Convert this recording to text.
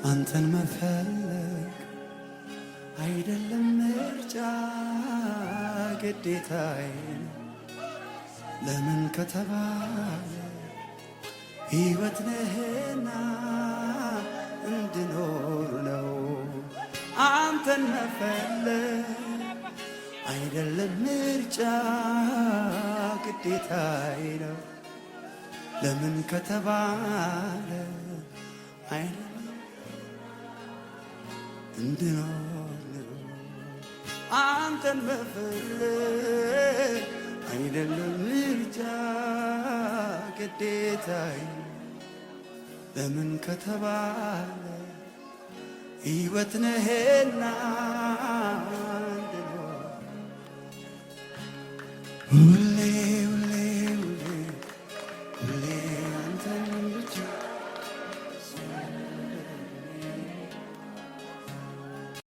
አንተን መፈለግ አይደለም ምርጫ ግዴታዬ ለምን ከተባለ ሕይወት ነህና እንድኖር ነው። አንተን መፈለግ አይደለም ምርጫ ግዴታዬ ነው ለምን ከተባለ አይደለም እንድኖር ነው። አንተን መፈለግ አይደለም ምርጫ ግዴታዬ ለምን ከተባለ ሕይወት ነህና